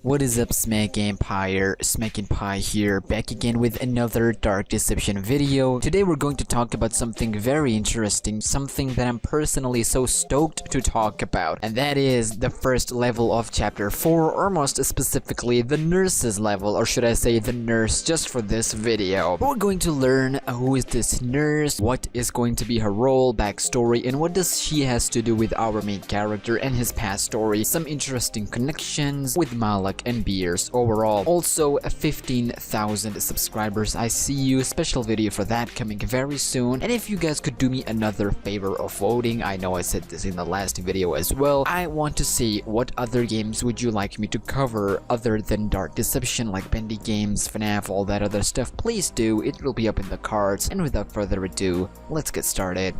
What is up, SmackNPie here, back again with another Dark Deception video. Today we're going to talk about something very interesting, something that I'm personally so stoked to talk about, and that is the first level of Chapter 4, or most specifically the nurse's level, or should I say the nurse, just for this video. We're going to learn who is this nurse, what is going to be her role, backstory, and what does she has to do with our main character and his past story, some interesting connections with Malak and Beers overall. Also 15,000 subscribers, I see you, special video for that coming very soon. And if you guys could do me another favor of voting, I know I said this in the last video as well, I want to see what other games would you like me to cover other than Dark Deception, like Bendy games, FNAF, all that other stuff. Please do, it will be up in the cards. And without further ado, let's get started.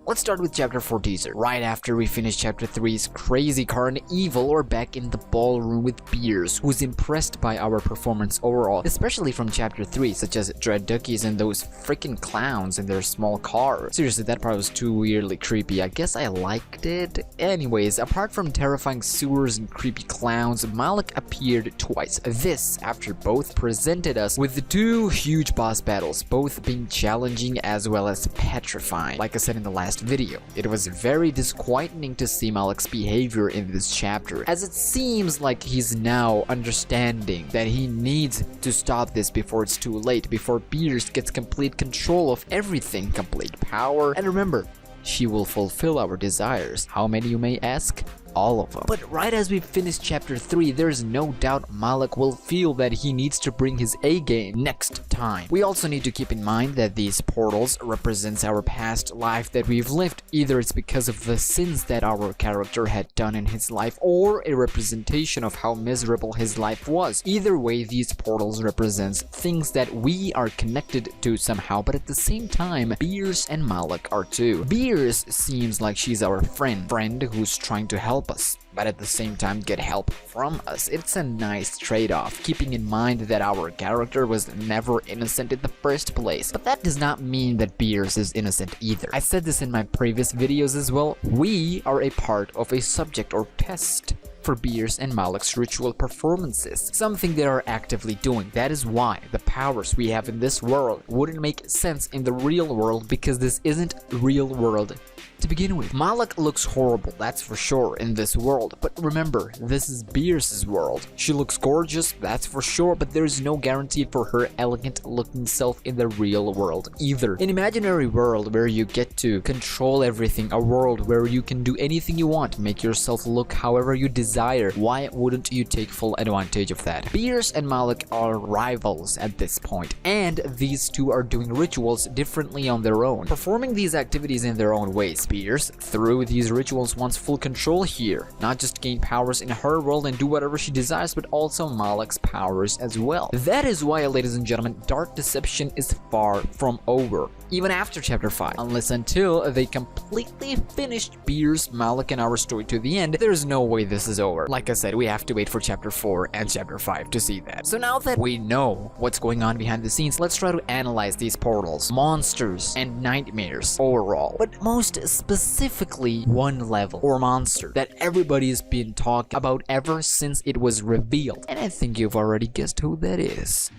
Let's start with Chapter 4 teaser. Right after we finish Chapter 3's crazy carnival, we're back in the ballroom with Beers, who's impressed by our performance overall, especially from Chapter 3, such as Dread Duckies and those freaking clowns in their small car. Seriously, that part was too weirdly creepy. I guess I liked it. Anyways, apart from terrifying sewers and creepy clowns, Malak appeared twice. This after both presented us with the two huge boss battles, both being challenging as well as petrifying. Like I said in the last video, it was very disquieting to see Malak's behavior in this chapter, as it seems like he's now understanding that he needs to stop this before it's too late, before Beers gets complete control of everything, complete power. And remember, she will fulfill our desires. How many, you may ask? All of them. But right as we finish Chapter 3, there's no doubt Malak will feel that he needs to bring his A game next time. We also need to keep in mind that these portals represents our past life that we've lived. Either it's because of the sins that our character had done in his life, or a representation of how miserable his life was. Either way, these portals represents things that we are connected to somehow, but at the same time, Beers and Malak are too. Beers seems like she's our friend who's trying to help us, but at the same time get help from us. It's a nice trade-off, keeping in mind that our character was never innocent in the first place. But that does not mean that Beers is innocent either. I said this in my previous videos as well. We are a part of a subject or test for Beers and Malak's ritual performances, something they are actively doing. That is why the powers we have in this world wouldn't make sense in the real world, because this isn't real world to begin with. Malak looks horrible, that's for sure, in this world, but remember, this is Beers' world. She looks gorgeous, that's for sure, but there's no guarantee for her elegant looking self in the real world either. An imaginary world where you get to control everything, a world where you can do anything you want, make yourself look however you desire. Why wouldn't you take full advantage of that? Beers and Malak are rivals at this point, and these two are doing rituals differently on their own, performing these activities in their own ways. Beers, through these rituals, wants full control here, not just gain powers in her world and do whatever she desires, but also Malak's powers as well. That is why, ladies and gentlemen, Dark Deception is far from over, even after Chapter 5, unless until they completely finished Beers, Malak, and our story to the end. There's no way this is over. Like I said, we have to wait for Chapter 4 and Chapter 5 to see that. So now that we know what's going on behind the scenes, let's try to analyze these portals, monsters, and nightmares overall. But most specifically, one level or monster that everybody's been talking about ever since it was revealed. And I think you've already guessed who that is.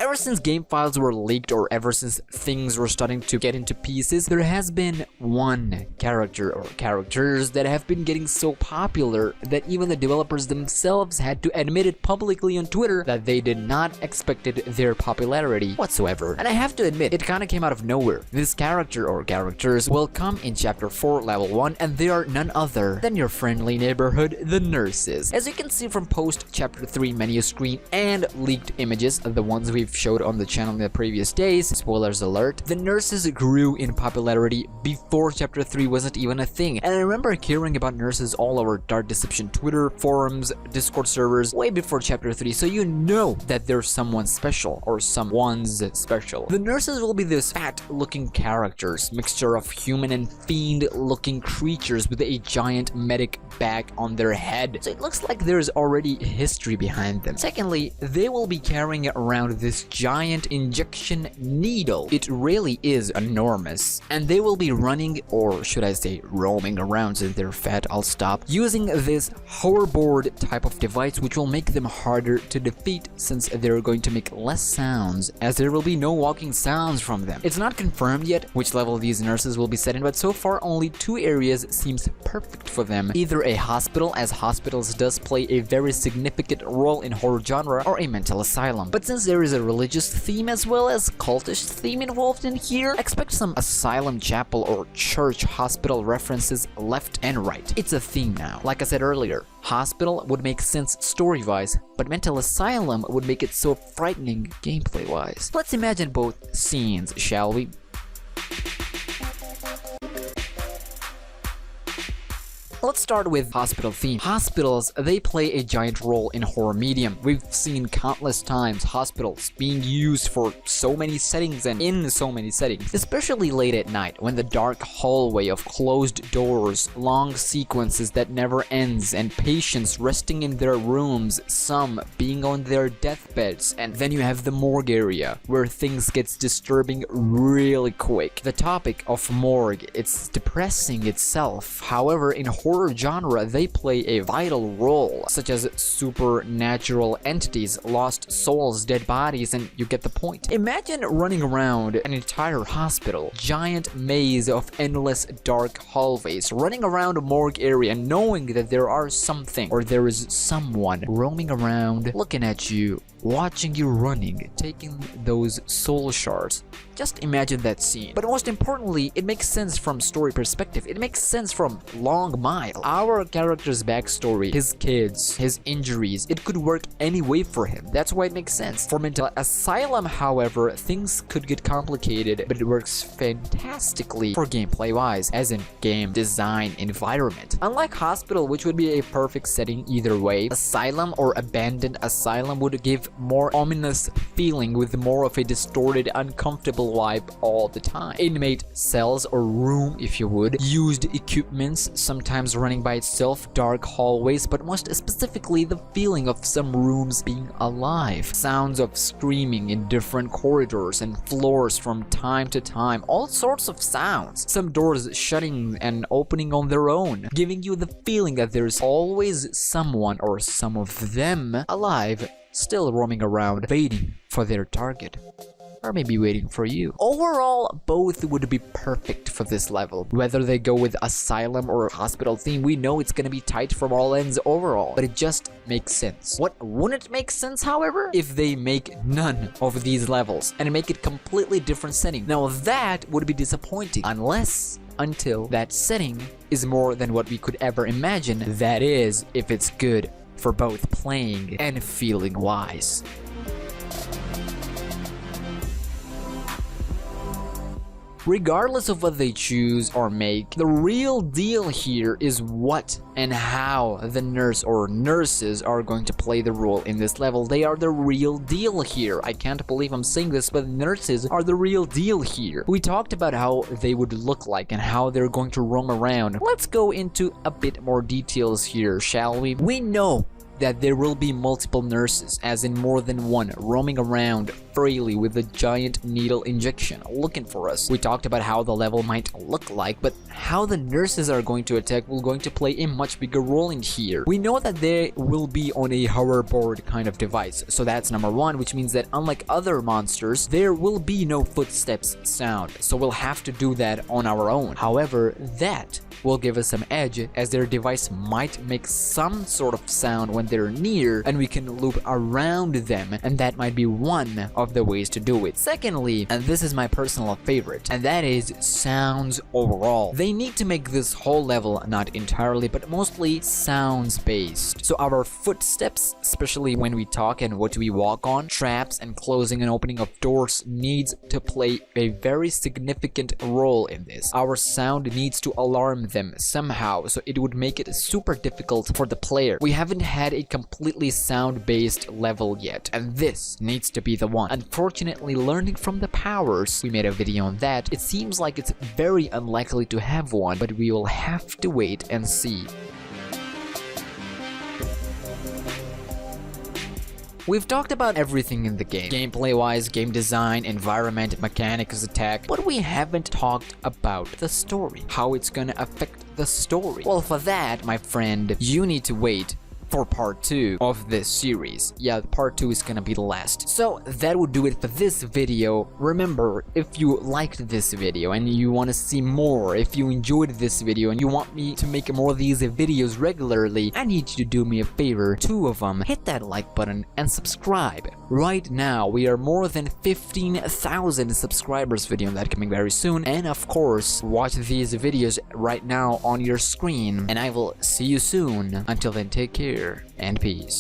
Ever since game files were leaked, or ever since things were starting to get into pieces, there has been one character or characters that have been getting so popular that even the developers themselves had to admit it publicly on Twitter that they did not expected their popularity whatsoever. And I have to admit, it kinda came out of nowhere. This character or characters will come in Chapter 4 Level 1, and they are none other than your friendly neighborhood, the nurses. As you can see from post Chapter 3 menu screen and leaked images, the ones we've showed on the channel in the previous days, spoilers alert, the nurses grew in popularity before Chapter 3 wasn't even a thing. And I remember hearing about nurses all over Dark Deception Twitter, forums, Discord servers, way before Chapter 3, so you know that there's someone special, or someone's special. The nurses will be these fat-looking characters, mixture of human and fiend-looking creatures with a giant medic bag on their head, so it looks like there's already history behind them. Secondly, they will be carrying around this giant injection needle. It really is enormous. And they will be running, or should I say roaming around since they're fat, I'll stop, using this hoverboard type of device, which will make them harder to defeat since they're going to make less sounds, as there will be no walking sounds from them. It's not confirmed yet which level these nurses will be set in, but so far only 2 areas seems perfect for them. Either a hospital, as hospitals does play a very significant role in horror genre, or a mental asylum. But since there is a religious theme as well as cultish theme involved in here, expect some asylum, chapel, or church hospital references left and right. It's a theme now. Like I said earlier, hospital would make sense story-wise, but mental asylum would make it so frightening gameplay-wise. Let's imagine both scenes, shall we? Let's start with hospital theme. Hospitals, they play a giant role in horror medium. We've seen countless times hospitals being used for so many settings and in so many settings, especially late at night when the dark hallway of closed doors, long sequences that never ends, and patients resting in their rooms, some being on their deathbeds, and then you have the morgue area where things gets disturbing really quick. The topic of morgue, it's depressing itself. However, in horror genre, they play a vital role, such as supernatural entities, lost souls, dead bodies, and you get the point. Imagine running around an entire hospital, giant maze of endless dark hallways, running around a morgue area knowing that there are something or there is someone roaming around, looking at you, watching you running, taking those soul shards. Just imagine that scene. But most importantly, it makes sense from story perspective. It makes sense from long mile. Our character's backstory, his kids, his injuries, it could work any way for him. That's why it makes sense. For mental asylum, however, things could get complicated, but it works fantastically for gameplay wise, as in game design environment. Unlike hospital, which would be a perfect setting either way, asylum or abandoned asylum would give more ominous feeling with more of a distorted, uncomfortable vibe all the time. Inmate cells or room, if you would, used equipments, sometimes running by itself, dark hallways, but most specifically the feeling of some rooms being alive. Sounds of screaming in different corridors and floors from time to time, all sorts of sounds. Some doors shutting and opening on their own, giving you the feeling that there's always someone or some of them alive, still roaming around, waiting for their target. Or maybe waiting for you. Overall, both would be perfect for this level. Whether they go with asylum or hospital theme, we know it's gonna be tight from all ends overall, but it just makes sense. What wouldn't make sense, however? If they make none of these levels and make it completely different setting. Now that would be disappointing, until that setting is more than what we could ever imagine. That is, if it's good for both playing and feeling wise. Regardless of what they choose or make, the real deal here is what and how the nurse or nurses are going to play the role in this level. They are the real deal here. I can't believe I'm saying this, but nurses are the real deal here. We talked about how they would look like and how they're going to roam around. Let's go into a bit more details here, shall we? We know that there will be multiple nurses, as in more than one, roaming around freely with a giant needle injection looking for us. We talked about how the level might look like, but how the nurses are going to attack will going to play a much bigger role in here. We know that they will be on a hoverboard kind of device, so that's number one, which means that unlike other monsters, there will be no footsteps sound, so we'll have to do that on our own. However, that will give us some edge, as their device might make some sort of sound when they're near, and we can loop around them, and that might be one of the ways to do it. Secondly, and this is my personal favorite, and that is sounds overall. They need to make this whole level not entirely, but mostly sounds based. So our footsteps, especially when we talk and what we walk on, traps and closing and opening of doors, needs to play a very significant role in this. Our sound needs to alarm them somehow, so it would make it super difficult for the player. We haven't had a completely sound-based level yet, and this needs to be the one. Unfortunately, learning from the powers, we made a video on that, it seems like it's very unlikely to have one, but we will have to wait and see. We've talked about everything in the game, gameplay-wise, game design, environment, mechanics, attack, but we haven't talked about the story, how it's gonna affect the story. Well, for that, my friend, you need to wait for part 2 of this series. Yeah, part 2 is gonna be the last. So that would do it for this video. Remember, if you liked this video and you want to see more, if you enjoyed this video and you want me to make more of these videos regularly, I need you to do me a favor, 2 of them. Hit that like button and subscribe. Right now, we are more than 15,000 subscribers video, that coming very soon. And of course, watch these videos right now on your screen. And I will see you soon. Until then, take care and peace.